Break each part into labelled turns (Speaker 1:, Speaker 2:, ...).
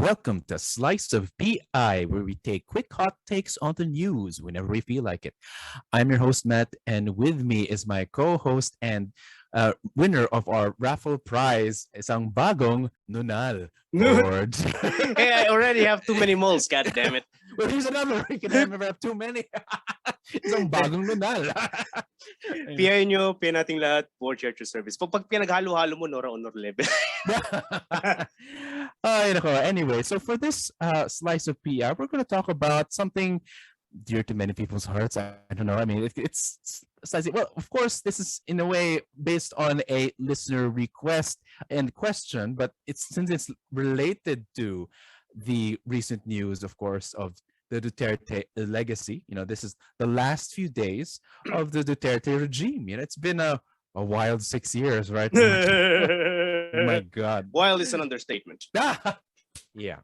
Speaker 1: Welcome to Slice of PI, where we take quick hot takes on the news whenever we feel like it. I'm your host, Matt, and with me is my co-host and winner of our raffle prize, isang bagong nunal, George.
Speaker 2: Hey, I already have too many moles, god damn it.
Speaker 1: Well, here's another. We can never have too many. Isang bagong nunal.
Speaker 2: PI nyo, PI nating lahat, board church service. Pag pinaghalo-halo mo, Nora-honor level.
Speaker 1: Anyway, so for this slice of PR, we're going to talk about something dear to many people's hearts. I don't know. I mean, it's slightly, well, of course, this is in a way based on a listener request and question, but since it's related to the recent news, of course, of the Duterte legacy. This is the last few days of the Duterte regime. It's been a wild 6 years, right? Oh my God.
Speaker 2: Wild is an understatement.
Speaker 1: Yeah.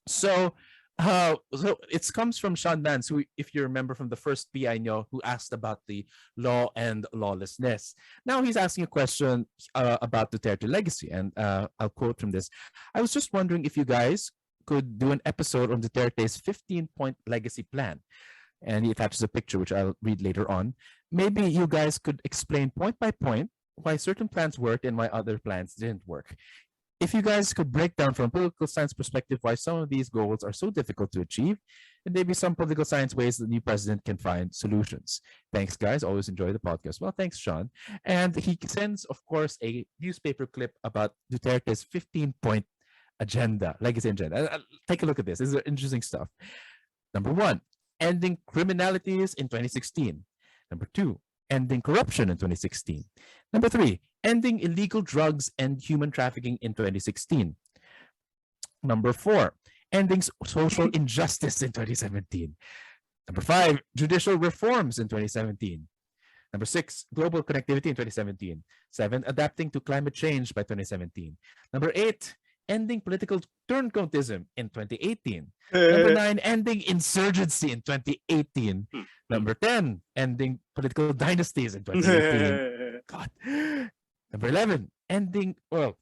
Speaker 1: So it comes from Sean Nance, who, if you remember from the first PI know, who asked about the law and lawlessness. Now he's asking a question about Duterte legacy, and I'll quote from this. I was just wondering if you guys could do an episode on Duterte's 15-point legacy plan. And he attaches a picture, which I'll read later on. Maybe you guys could explain point by point why certain plans worked and why other plans didn't work. If you guys could break down from a political science perspective why some of these goals are so difficult to achieve, and maybe some political science ways the new president can find solutions. Thanks, guys. Always enjoy the podcast. Well, thanks, Sean. And he sends, of course, a newspaper clip about Duterte's 15-point legacy agenda. Take a look at this. This is interesting stuff. Number 1, ending criminalities in 2016. Number 2, ending corruption in 2016. Number 3, ending illegal drugs and human trafficking in 2016. Number 4, ending social injustice in 2017. Number 5, judicial reforms in 2017. Number 6, global connectivity in 2017. 7, adapting to climate change by 2017. Number 8, ending political turncoatism in 2018. Number 9, ending insurgency in 2018. Number 10, ending political dynasties in 2018. God. Number 11, ending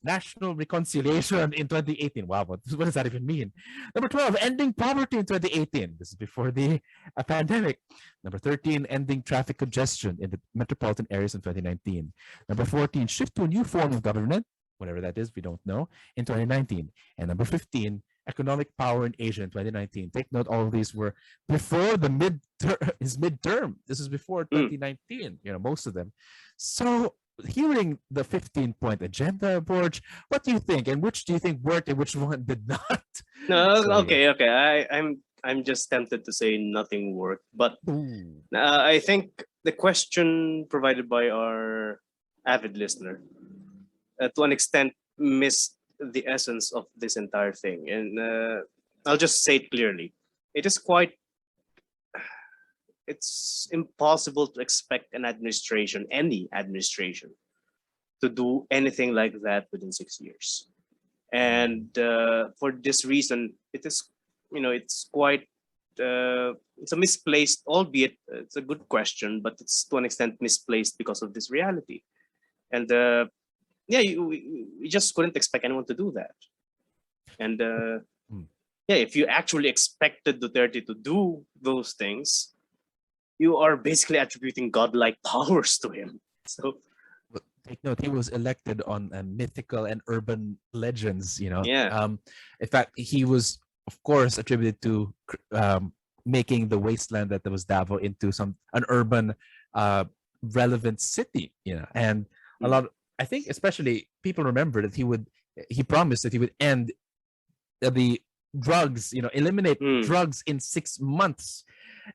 Speaker 1: national reconciliation in 2018. Wow, what does that even mean? Number 12, ending poverty in 2018. This is before the pandemic. Number 13, ending traffic congestion in the metropolitan areas in 2019. Number 14, shift to a new form of government, whatever that is, we don't know, in 2019. And number 15, economic power in Asia in 2019. Take note, all of these were before his midterm. This is before 2019, most of them. So hearing the 15-point agenda, Borge, what do you think? And which do you think worked and which one did not?
Speaker 2: No, okay. I'm just tempted to say nothing worked. But I think the question provided by our avid listener to an extent missed the essence of this entire thing. And I'll just say it clearly. It's impossible to expect any administration, to do anything like that within 6 years. And for this reason, it's quite, it's a misplaced, albeit it's a good question, but it's to an extent misplaced because of this reality. And we just couldn't expect anyone to do that. And if you actually expected Duterte to do those things, you are basically attributing godlike powers to him. So
Speaker 1: take note, he was elected on mythical and urban legends,
Speaker 2: Yeah.
Speaker 1: In fact, he was, of course, attributed to making the wasteland that was Davao into an urban relevant city, and a lot. I think especially people remember that he promised that he would end the drugs, eliminate drugs in 6 months.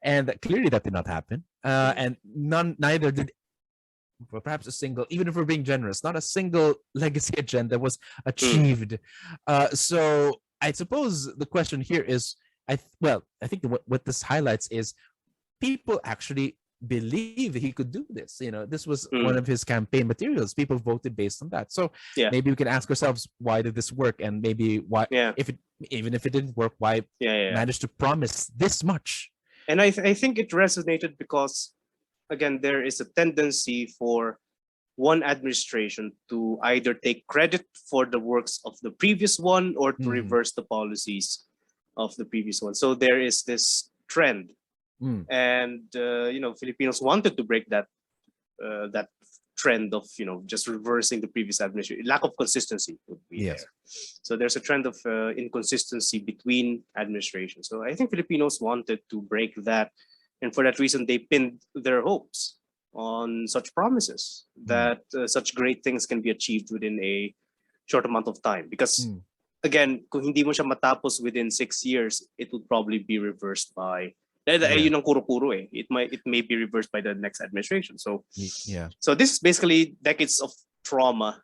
Speaker 1: And clearly that did not happen. And neither did, perhaps a single, even if we're being generous, not a single legacy agenda was achieved. So I suppose the question here is, I think what this highlights is people actually believe that he could do this. This was one of his campaign materials. People voted based on that. So maybe we can ask ourselves, why did this work? And maybe why, even if it didn't work, why manage to promise this much?
Speaker 2: And I think it resonated because, again, there is a tendency for one administration to either take credit for the works of the previous one or to
Speaker 1: Mhm.
Speaker 2: reverse the policies of the previous one. So there is this trend,
Speaker 1: Mm.
Speaker 2: and Filipinos wanted to break that trend of just reversing the previous administration. Lack of consistency would be
Speaker 1: Yes.
Speaker 2: there. So there's a trend of inconsistency between administrations. So I think Filipinos wanted to break that, and for that reason, they pinned their hopes on such promises that such great things can be achieved within a short amount of time. Because
Speaker 1: Mm.
Speaker 2: again, kung hindi mo siya matapos within 6 years, it would probably be reversed by.
Speaker 1: Yeah.
Speaker 2: Yun ang kuro-kuro eh. It may be reversed by the next administration. So
Speaker 1: Yeah.
Speaker 2: so this is basically decades of trauma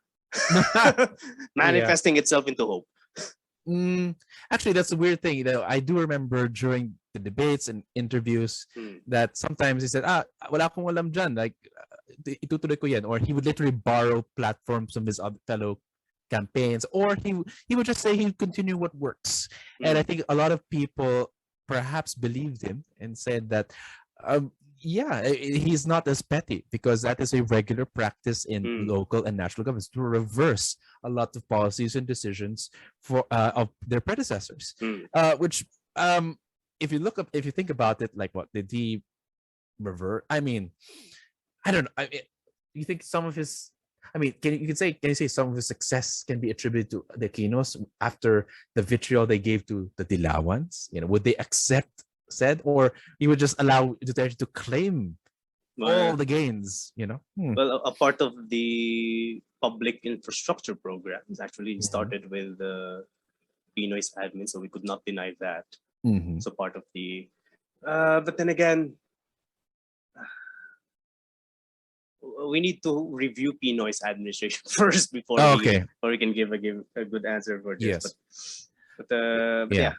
Speaker 2: manifesting itself into hope.
Speaker 1: Actually, that's a weird thing. I do remember during the debates and interviews that sometimes he said, wala akong alam dyan. Like, itutuloy ko yan. Or he would literally borrow platforms from his other fellow campaigns. Or he would just say he'd continue what works. And I think a lot of people perhaps believed him and said that, he's not as petty, because that is a regular practice in local and national governments to reverse a lot of policies and decisions of their predecessors. Which, if you think about it, like, what did he revert? I mean, I don't know. You think some of his, can you say some of his success can be attributed to the Aquinos after the vitriol they gave to the Dilawans? Would they accept said, or you would just allow Duterte to claim all the gains?
Speaker 2: Well, a part of the public infrastructure programs actually started with the Pinoy's admin, so we could not deny that. So part of the, but then again, we need to review Pinoy's administration first before we can give a good answer for this.
Speaker 1: Yes.
Speaker 2: But yeah.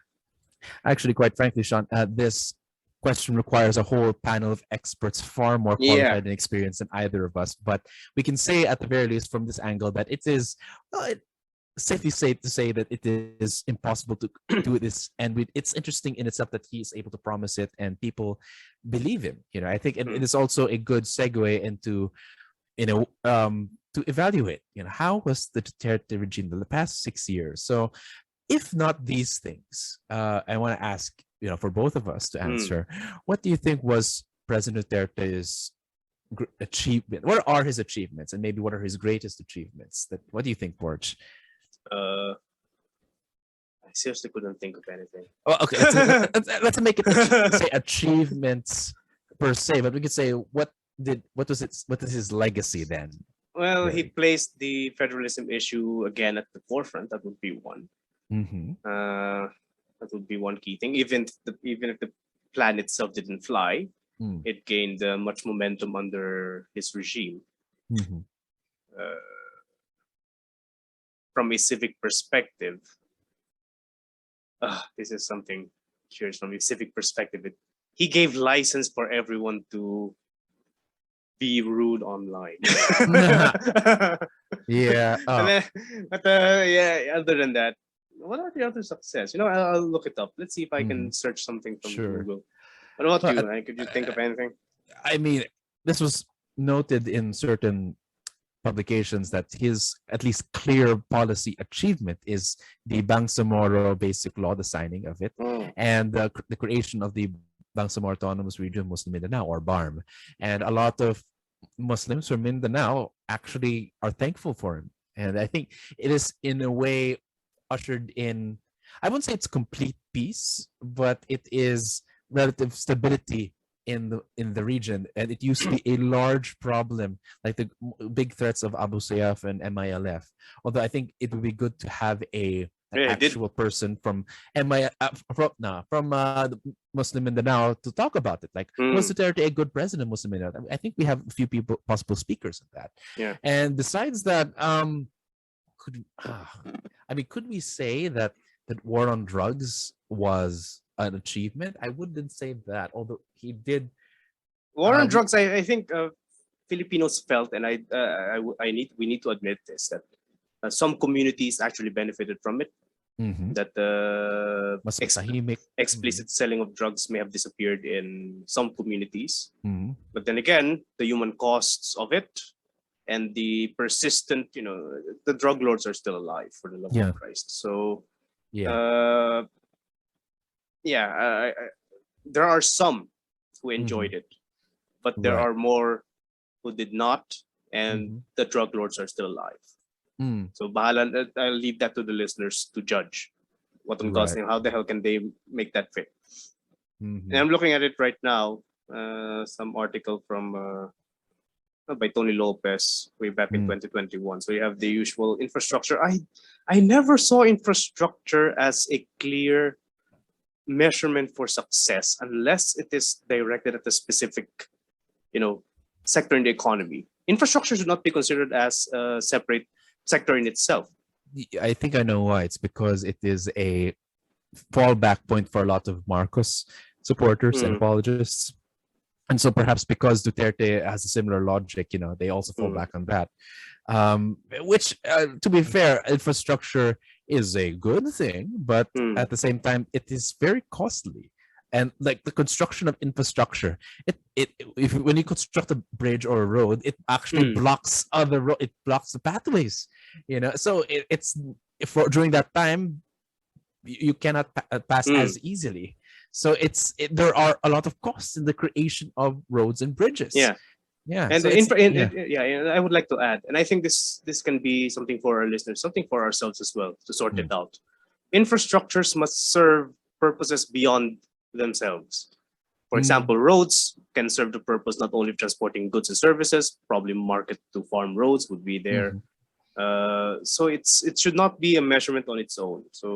Speaker 1: Actually, quite frankly, Sean, this question requires a whole panel of experts far more qualified and experienced than either of us. But we can say, at the very least, from this angle, that it is safely safe to say that it is impossible to do this. And it's interesting in itself that he is able to promise it and people believe him. I think it is also a good segue into, to evaluate, how was the Duterte regime in the past 6 years? So, if not these things, I want to ask, for both of us to answer, what do you think was President Duterte's achievement? What are his achievements, and maybe what are his greatest achievements? What do you think, Porch?
Speaker 2: I seriously couldn't think of anything.
Speaker 1: Oh, okay, let's make it say achievements per se, but we could say what is his legacy then?
Speaker 2: Well, he placed the federalism issue again at the forefront. That would be one. That would be one key thing. Even if the plan itself didn't fly, it gained much momentum under his regime. From a civic perspective, this is something curious. From a civic perspective, he gave license for everyone to be rude online.
Speaker 1: Yeah.
Speaker 2: But other than that, what are the other success? I'll look it up. Let's see if I can search something from Google. What about you? Could you think of anything?
Speaker 1: This was noted in certain publications that his at least clear policy achievement is the Bangsamoro Basic Law, the signing of it, and the creation of the Bangsamoro Autonomous Region Muslim Mindanao, or BARM. And a lot of Muslims from Mindanao actually are thankful for him. And I think it is, in a way, ushered in, I wouldn't say it's complete peace, but it is relative stability in the region. And it used to be a large problem, like the big threats of Abu Sayyaf and MILF. Although I think it would be good to have an actual person from the Muslim Mindanao to talk about it. Like, was Duterte a good president, Muslim Mindanao? I think we have a few possible speakers of that.
Speaker 2: Yeah.
Speaker 1: And besides that, could we say that war on drugs was an achievement? I wouldn't say that, although he did.
Speaker 2: War on drugs, I think Filipinos felt, and we need to admit this, that some communities actually benefited from it. That the explicit selling of drugs may have disappeared in some communities. But then again, the human costs of it and the persistent, the drug lords are still alive, for the love
Speaker 1: Yeah.
Speaker 2: of Christ. So,
Speaker 1: Yeah.
Speaker 2: uh, yeah, there are some who
Speaker 1: Mhm.
Speaker 2: enjoyed it, but there
Speaker 1: Right.
Speaker 2: are more who did not, and
Speaker 1: Mhm.
Speaker 2: the drug lords are still alive.
Speaker 1: Mm.
Speaker 2: So, bahala, I'll leave that to the listeners to judge what on
Speaker 1: Right.
Speaker 2: how the hell can they make that fit. And
Speaker 1: Mhm.
Speaker 2: I'm looking at it right now. Some article from by Tony Lopez way back in
Speaker 1: Mm.
Speaker 2: 2021. So you have the usual infrastructure. I never saw infrastructure as a clear measurement for success unless it is directed at a specific, you know, sector in the economy. Infrastructure should not be considered as a separate sector in itself.
Speaker 1: I think I know why. It's because it is a fallback point for a lot of Marcos supporters and
Speaker 2: Mm,
Speaker 1: apologists. And so perhaps because Duterte has a similar logic, they also fall
Speaker 2: mm,
Speaker 1: back on that. Which, to be fair, infrastructure is a good thing, but
Speaker 2: mm,
Speaker 1: at the same time, it is very costly. And like the construction of infrastructure, it if when you construct a bridge or a road, it actually
Speaker 2: mm,
Speaker 1: blocks it blocks the pathways. So it's for during that time you cannot pass
Speaker 2: mm.
Speaker 1: as easily. So there are a lot of costs in the creation of roads and bridges.
Speaker 2: Yeah.
Speaker 1: Yeah.
Speaker 2: And
Speaker 1: So it's yeah.
Speaker 2: yeah, and I would like to add, and I think this can be something for our listeners, something for ourselves as well to sort it
Speaker 1: Mm.
Speaker 2: out. Infrastructures must serve purposes beyond themselves. For
Speaker 1: Mm.
Speaker 2: example, roads can serve the purpose not only of transporting goods and services, probably market to farm roads would be there.
Speaker 1: Mhm.
Speaker 2: So it should not be a measurement on its own.
Speaker 1: Mm.
Speaker 2: So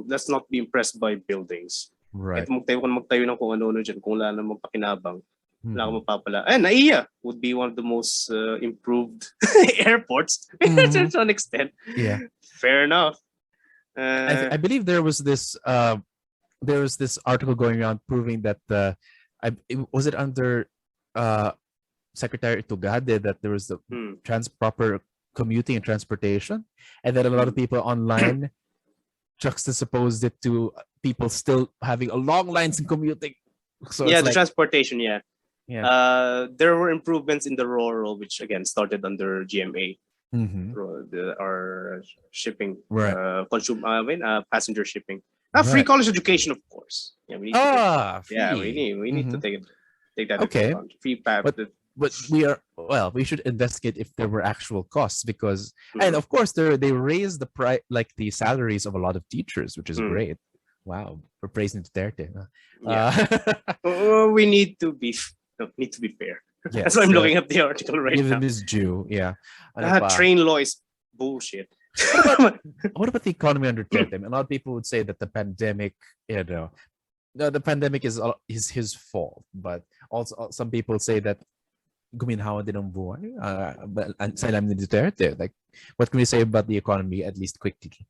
Speaker 2: let's not be impressed by buildings. Kahit
Speaker 1: Right.
Speaker 2: magtayo ka magtayo ng kung ano-ano dyan, kung wala namang pakinabang, wala
Speaker 1: Mhm.
Speaker 2: kang mapapala. NAIA would be one of the most improved airports
Speaker 1: Mhm.
Speaker 2: to an extent.
Speaker 1: Yeah.
Speaker 2: Fair enough.
Speaker 1: I believe there was this article going around proving that was it under uh Secretary Tugade that there was the
Speaker 2: hmm,
Speaker 1: proper commuting and transportation, and that a lot of
Speaker 2: hmm.
Speaker 1: people online juxtaposed it to people still having a long lines in commuting. So
Speaker 2: Yeah,
Speaker 1: it's
Speaker 2: the
Speaker 1: like,
Speaker 2: transportation, yeah.
Speaker 1: yeah.
Speaker 2: There were improvements in the rural, which again started under GMA,
Speaker 1: Mm-hmm.
Speaker 2: our shipping,
Speaker 1: Right.
Speaker 2: passenger shipping. Free
Speaker 1: Right.
Speaker 2: college education, of course. Yeah, we need to take. Yeah,
Speaker 1: Free.
Speaker 2: we need to
Speaker 1: Mm-hmm.
Speaker 2: take that into
Speaker 1: Okay.
Speaker 2: account. Free PAP.
Speaker 1: But we should investigate if there were actual costs because and
Speaker 2: Mm,
Speaker 1: of course they raised the price like the salaries of a lot of teachers, which is
Speaker 2: mm,
Speaker 1: great. Wow, we're praising Duterte.
Speaker 2: yeah,
Speaker 1: Uh,
Speaker 2: we need to be need to be fair. That's why
Speaker 1: yes,
Speaker 2: I'm looking at the article right
Speaker 1: give
Speaker 2: now.
Speaker 1: him his due. Yeah. Ano pa?
Speaker 2: Train law is bullshit.
Speaker 1: What about what about the economy under Duterte? A lot of people would say that the pandemic, the pandemic is his fault, but also some people say that guminhawa din ang buhay sa ilalim ni Duterte. Like, what can we say about the economy, at least quickly?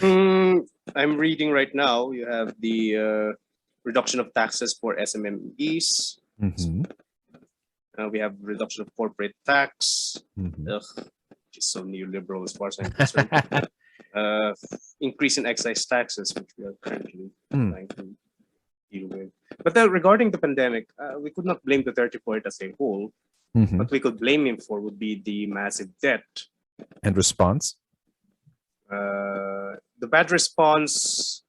Speaker 2: I'm reading right now. You have the reduction of taxes for SMMEs.
Speaker 1: Mm-hmm.
Speaker 2: We have reduction of corporate tax.
Speaker 1: Mm-hmm.
Speaker 2: Which is so neoliberal as far as I'm concerned. Increase in excise taxes, which we are currently trying to deal with. But regarding the pandemic, we could not blame Duterte for it as a whole.
Speaker 1: Mm-hmm.
Speaker 2: What we could blame him for would be the massive debt.
Speaker 1: And response?
Speaker 2: The bad response,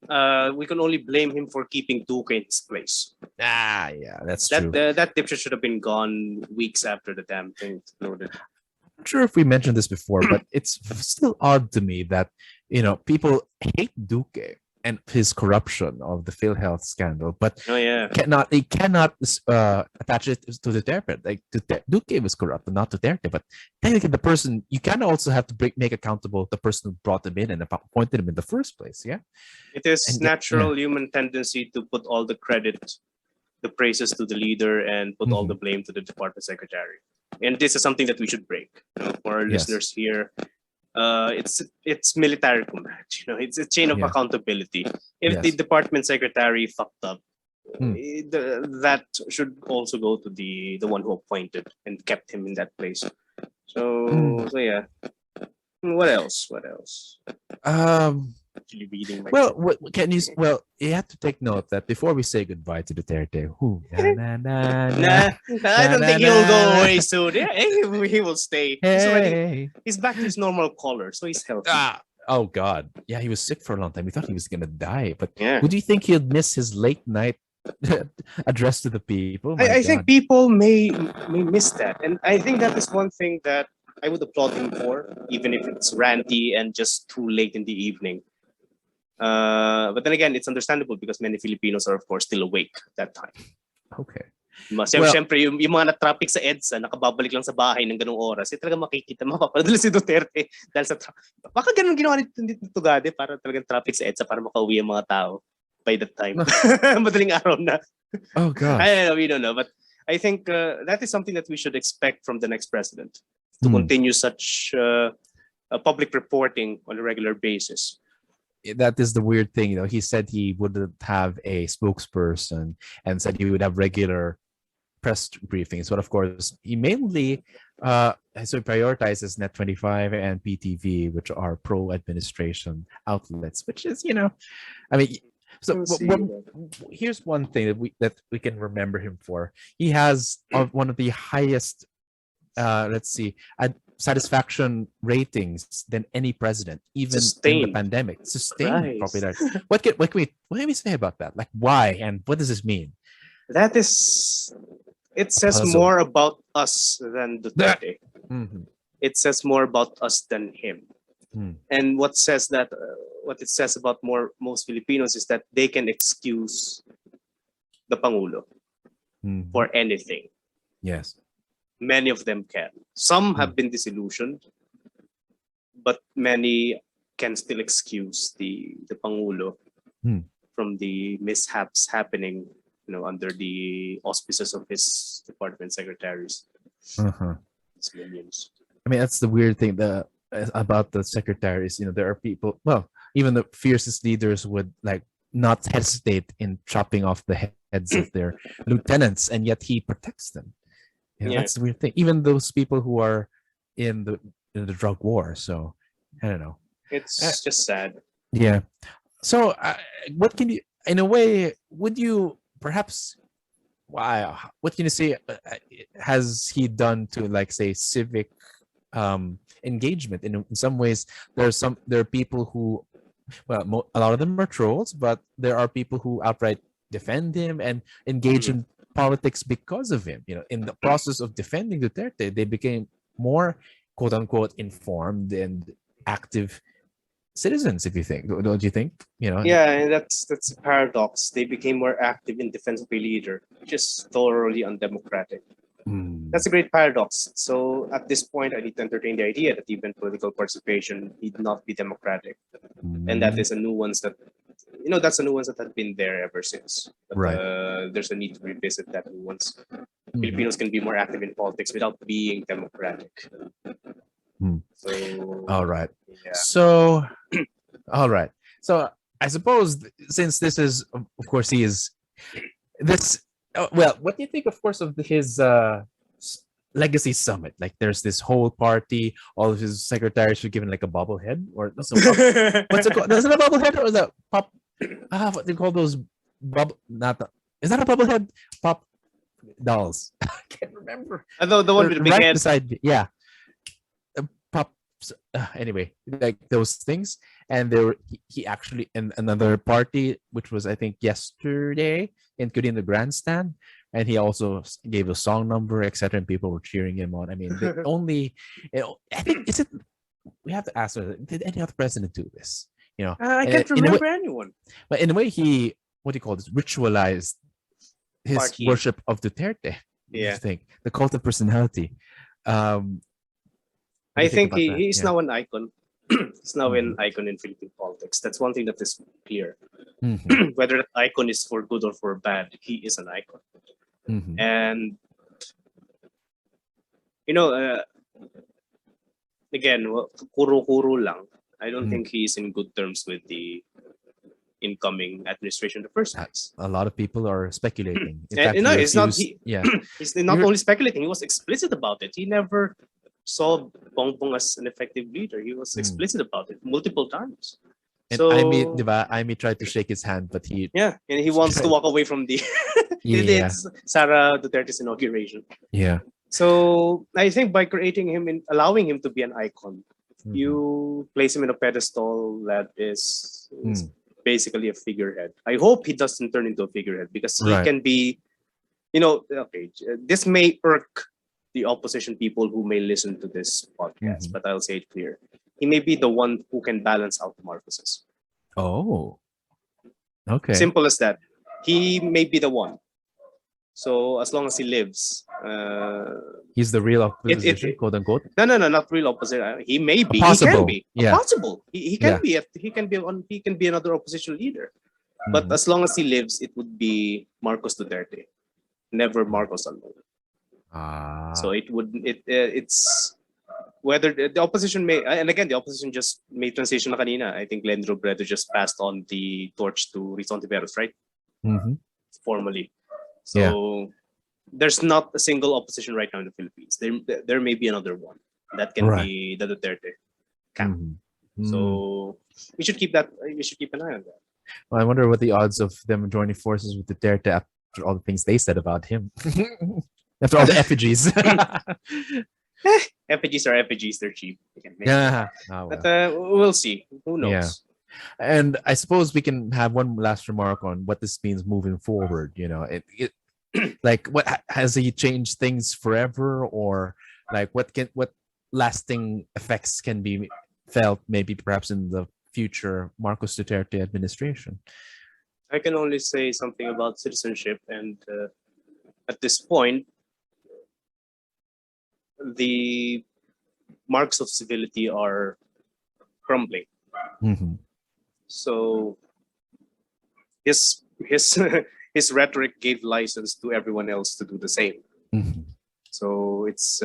Speaker 2: we can only blame him for keeping Duque in his place.
Speaker 1: Yeah, that's true.
Speaker 2: That dipshit should have been gone weeks after the damn thing exploded.
Speaker 1: I'm not sure if we mentioned this before, but it's still odd to me that people hate Duque and his corruption of the PhilHealth scandal, but they cannot attach it to Duterte. Like Duque was corrupt, not Duterte. But technically, the person you can also have to make accountable the person who brought him in and appointed him in the first place. Yeah,
Speaker 2: it is natural human tendency to put all the credit, the praises to the leader, and put all the blame to the department secretary. And this is something that we should break for our listeners here. It's military command. It's a chain of accountability. If the department secretary fucked up, that should also go to the one who appointed and kept him in that place. So yeah. What else? actually reading my
Speaker 1: Well, can you? Well, you have to take note that before we say goodbye to Duterte, na na na
Speaker 2: Nah, I
Speaker 1: na
Speaker 2: don't
Speaker 1: na
Speaker 2: think he
Speaker 1: na
Speaker 2: will go
Speaker 1: na.
Speaker 2: away soon. Yeah, he will stay.
Speaker 1: Hey.
Speaker 2: He's back to his normal color, so he's healthy.
Speaker 1: Oh God. Yeah, he was sick for a long time. We thought he was gonna die. But
Speaker 2: Yeah.
Speaker 1: would you think he'd miss his late night address to the people? My
Speaker 2: I
Speaker 1: God.
Speaker 2: think people may miss that, and I think that is one thing that I would applaud him for, even if it's ranty and just too late in the evening. But then again, it's understandable because many Filipinos are, of course, still awake that time.
Speaker 1: Okay.
Speaker 2: Siyempre, yung mga na-traffic sa EDSA, nakababalik lang sa bahay ng ganung oras, talaga makikita, mapapadala si Duterte dahil sa baka ganun ginawa ni Tugade para talagang traffic sa EDSA para makauwi ang mga tao by that time. Madaling araw na.
Speaker 1: Oh gosh.
Speaker 2: I don't know, we don't know. But I think that is something that we should expect from the next president, to continue such public reporting on a regular basis.
Speaker 1: That is the weird thing, he said he wouldn't have a spokesperson and said he would have regular press briefings, but of course he mainly so prioritizes Net 25 and PTV, which are pro-administration outlets, which is I mean, so here's one thing that we can remember him for. He has one of the highest satisfaction ratings than any president, even in the pandemic. Sustained popularity. What can we say about that? Like, why and what does this mean?
Speaker 2: It says more about us than Duterte. It says more about us than him. And what it says about most Filipinos is that they can excuse the Pangulo for anything.
Speaker 1: Yes.
Speaker 2: Many of them can. Some have been disillusioned, but many can still excuse the Pangulo from the mishaps happening, under the auspices of his department secretaries, his minions.
Speaker 1: I mean, that's the weird thing about the secretaries. There are people. Well, even the fiercest leaders would not hesitate in chopping off the heads of their lieutenants, and yet he protects them. That's the weird thing. Even those people who are in the drug war. So I don't know.
Speaker 2: It's just sad.
Speaker 1: Yeah. So what can you, in a way, would you perhaps? Wow. What can you say? Has he done to say civic engagement? In some ways, there are people who, well, a lot of them are trolls, but there are people who outright defend him and engage in politics because of him. In the process of defending Duterte, they became more quote unquote informed and active citizens, if you think. Don't you think?
Speaker 2: Yeah, and that's a paradox. They became more active in defense of a leader, which is thoroughly undemocratic. That's a great paradox. So at this point, I need to entertain the idea that even political participation need not be democratic. And that is a nuance that that's a nuance that has been there ever since. But,
Speaker 1: right.
Speaker 2: There's a need to revisit that nuance. Filipinos can be more active in politics without being democratic. So,
Speaker 1: all right.
Speaker 2: Yeah.
Speaker 1: So, all right. So I suppose since this is, of course, he is this. Well, what do you think, of course, of his legacy summit? There's this whole party. All of his secretaries were given a bobblehead, or what's it called? Is it a bobblehead or is that pop? What do you call those is that a bubblehead? Pop dolls. I can't remember.
Speaker 2: The one with the big
Speaker 1: right
Speaker 2: head.
Speaker 1: Beside, pops. Anyway, those things, and he actually in another party, which was I think yesterday, including the grandstand, and he also gave a song number, etc. And people were cheering him on. I mean, I think we have to ask, did any other president do this?
Speaker 2: I can't remember anyone.
Speaker 1: But in a way, he ritualized his worship of Duterte.
Speaker 2: Yeah,
Speaker 1: I think the cult of personality.
Speaker 2: I think he's now an icon. He's now an icon in Philippine politics. That's one thing that is clear. Whether that icon is for good or for bad, he is an icon. And again, kuro lang. I don't think he's in good terms with the incoming administration in the first place.
Speaker 1: A lot of people are speculating. In
Speaker 2: fact, it's not. He's not only speculating. He was explicit about it. He never saw Bongbong as an effective leader. He was explicit about it multiple times.
Speaker 1: And Amy,
Speaker 2: So
Speaker 1: diba? Amy tried to shake his hand, but he,
Speaker 2: yeah, and he
Speaker 1: she
Speaker 2: wants to
Speaker 1: tried.
Speaker 2: walk away from the
Speaker 1: Yeah,
Speaker 2: it's Sara Duterte's inauguration.
Speaker 1: yeah.
Speaker 2: So I think by creating him and allowing him to be an icon,
Speaker 1: Mhm.
Speaker 2: you place him in a pedestal that is
Speaker 1: Mm,
Speaker 2: basically a figurehead. I hope he doesn't turn into a figurehead because he
Speaker 1: right.
Speaker 2: can be, okay, this may irk the opposition people who may listen to this podcast,
Speaker 1: Mhm.
Speaker 2: but I'll say it clear. He may be the one who can balance out the Marcoses.
Speaker 1: Oh, okay.
Speaker 2: Simple as that. He may be the one. So as long as he lives,
Speaker 1: He's the real opposition,
Speaker 2: it
Speaker 1: quote unquote.
Speaker 2: no, not real opposition. He may
Speaker 1: A
Speaker 2: be, he can
Speaker 1: possible.
Speaker 2: be, a
Speaker 1: Yeah,
Speaker 2: possible. He can
Speaker 1: yeah.
Speaker 2: be, he can be another opposition leader. But
Speaker 1: Mhm.
Speaker 2: as long as he lives, it would be Marcos Duterte, never Marcos alone. So
Speaker 1: Ah,
Speaker 2: it's whether the opposition may, and again, the opposition just made transition na kanina. I think Glenn Robredo just passed on the torch to Rizon Tiveros, right?
Speaker 1: mhm.
Speaker 2: Formally.
Speaker 1: Yeah.
Speaker 2: So there's not a single opposition right now in the Philippines. There may be another one that can
Speaker 1: Right.
Speaker 2: be the Duterte camp.
Speaker 1: Mhm. Mm.
Speaker 2: So we should keep that. We should keep an eye on that.
Speaker 1: Well, I wonder what the odds of them joining forces with Duterte after all the things they said about him. After all the effigies.
Speaker 2: Effigies are effigies. They're cheap. They can make.
Speaker 1: Yeah. Oh
Speaker 2: But
Speaker 1: well.
Speaker 2: we'll see. Who
Speaker 1: Yeah.
Speaker 2: knows?
Speaker 1: And I suppose we can have one last remark on what this means moving forward. Like what has he changed things forever, or like what lasting effects can be felt maybe perhaps in the future Marcos Duterte administration?
Speaker 2: I can only say something about citizenship, and at this point, the marks of civility are crumbling.
Speaker 1: Mhm.
Speaker 2: So his his rhetoric gave license to everyone else to do the same.
Speaker 1: Mhm.
Speaker 2: So it's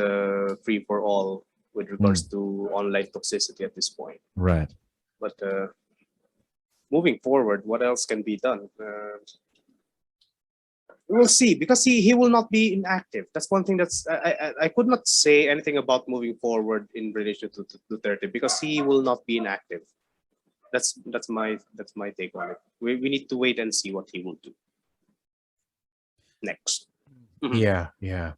Speaker 2: free for all with regards
Speaker 1: Mm.
Speaker 2: to online toxicity at this point.
Speaker 1: Right.
Speaker 2: But moving forward, what else can be done? We'll see because he will not be inactive. That's one thing that's I could not say anything about moving forward in relation to Duterte because he will not be inactive. That's my take on it. We need to wait and see what he will do next. Mhm.
Speaker 1: Yeah, yeah.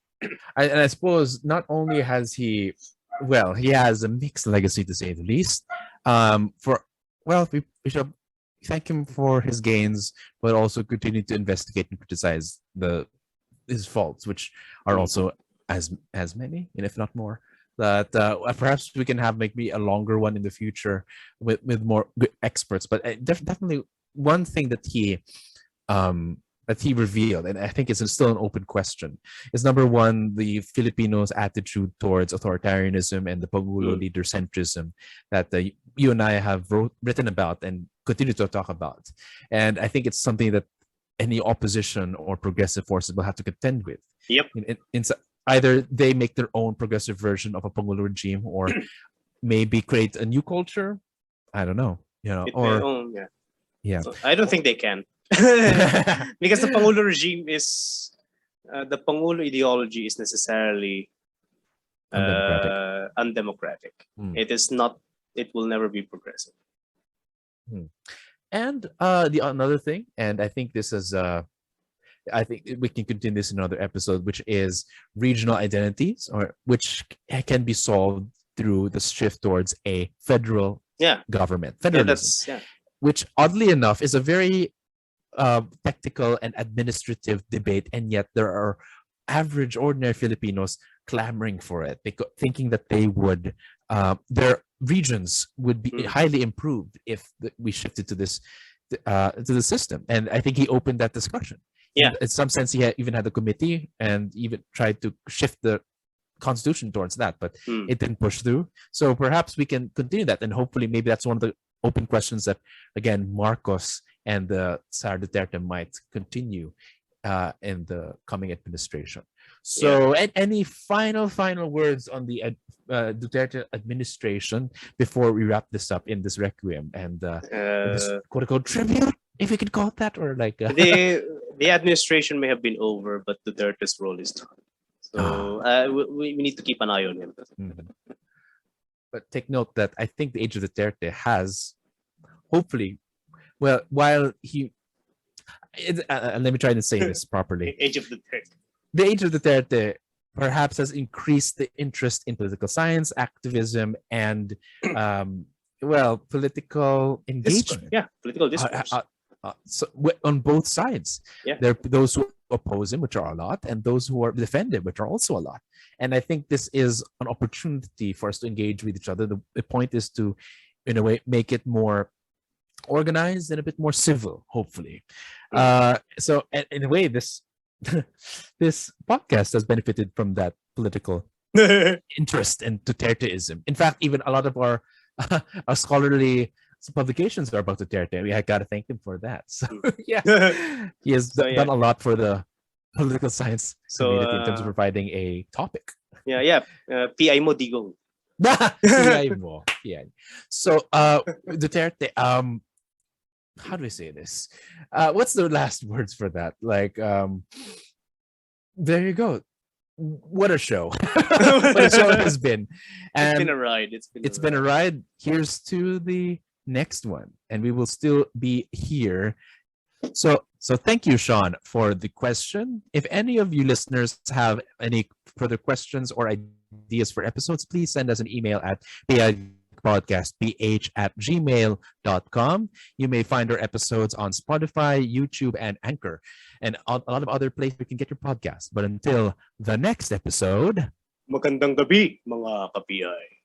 Speaker 1: And I suppose not only has he, well, he has a mixed legacy to say the least. For well, we should thank him for his gains, but also continue to investigate and criticize his faults, which are
Speaker 2: Mhm.
Speaker 1: also as many, and if not more. That perhaps we can have maybe a longer one in the future with more good experts. But definitely one thing um, that he revealed, and I think it's still an open question, is number one, the Filipinos' attitude towards authoritarianism and the Pangulo
Speaker 2: Mm.
Speaker 1: leader centrism that you and I have written about and continue to talk about. And I think it's something that any opposition or progressive forces will have to contend with.
Speaker 2: Yep.
Speaker 1: Either they make their own progressive version of a Pangulo regime or maybe create a new culture. I don't know,
Speaker 2: It may.
Speaker 1: or
Speaker 2: Oh yeah.
Speaker 1: yeah.
Speaker 2: I don't think they can because the Pangulo regime is the Pangulo ideology is necessarily
Speaker 1: Undemocratic.
Speaker 2: undemocratic.
Speaker 1: Hmm.
Speaker 2: It is not. It will never be progressive.
Speaker 1: Hmm. And the another thing, and I think this is I think we can continue this in another episode, which is regional identities, or which can be solved through the shift towards a federal
Speaker 2: Yeah.
Speaker 1: government,
Speaker 2: Yeah.
Speaker 1: federalism,
Speaker 2: That's yeah.
Speaker 1: which oddly enough is a very technical and administrative debate, and yet there are average, ordinary Filipinos clamoring for it, thinking that their regions would be
Speaker 2: Mm.
Speaker 1: highly improved if we shifted to the system. And I think he opened that discussion.
Speaker 2: Yeah.
Speaker 1: In some sense, he even had a committee and even tried to shift the constitution towards that, but
Speaker 2: Mm.
Speaker 1: it didn't push through. So perhaps we can continue that, and hopefully, maybe that's one of the open questions that, again, Marcos and Sara Duterte might continue in the coming administration.
Speaker 2: Yeah.
Speaker 1: So, any final words on the Duterte administration before we wrap this up in this requiem and this
Speaker 2: Uh,
Speaker 1: quote unquote tribute, if you could call it that, or like
Speaker 2: the administration may have been over, but Duterte's role is done.
Speaker 1: ah,
Speaker 2: So we need to keep an eye on him.
Speaker 1: mhm. But take note that I think the age of Duterte has hopefully, well, while let me try to say this properly.
Speaker 2: Age of the Turk.
Speaker 1: The age of Duterte perhaps has increased the interest in political science, activism, and political engagement.
Speaker 2: Yeah, political
Speaker 1: Uh,
Speaker 2: discourse.
Speaker 1: on both sides.
Speaker 2: Yeah.
Speaker 1: There are those who oppose him, which are a lot, and those who are defended, which are also a lot. And I think this is an opportunity for us to engage with each other. The point is to, in a way, make it more organized and a bit more civil, hopefully. So in a way, this this podcast has benefited from that political interest in Duterteism. In fact, even a lot of our our scholarly publications are about Duterte. I got to thank him for that. So yeah, he has done a lot for the political science community in terms of providing a topic.
Speaker 2: PI mo digong.
Speaker 1: PI mo. PI. So Duterte, how do I say this? What's the last words for that? Like, there you go. What a show. What a show it has been.
Speaker 2: It's been a ride.
Speaker 1: It's been a ride. Here's to the next one. And we will still be here. So thank you, Sean, for the question. If any of you listeners have any further questions or ideas for episodes, please send us an email at podcastph@gmail.com. You may find our episodes on Spotify, YouTube, and Anchor, and a lot of other places you can get your podcast. But until the next episode,
Speaker 2: magandang gabi, mga ka-PI.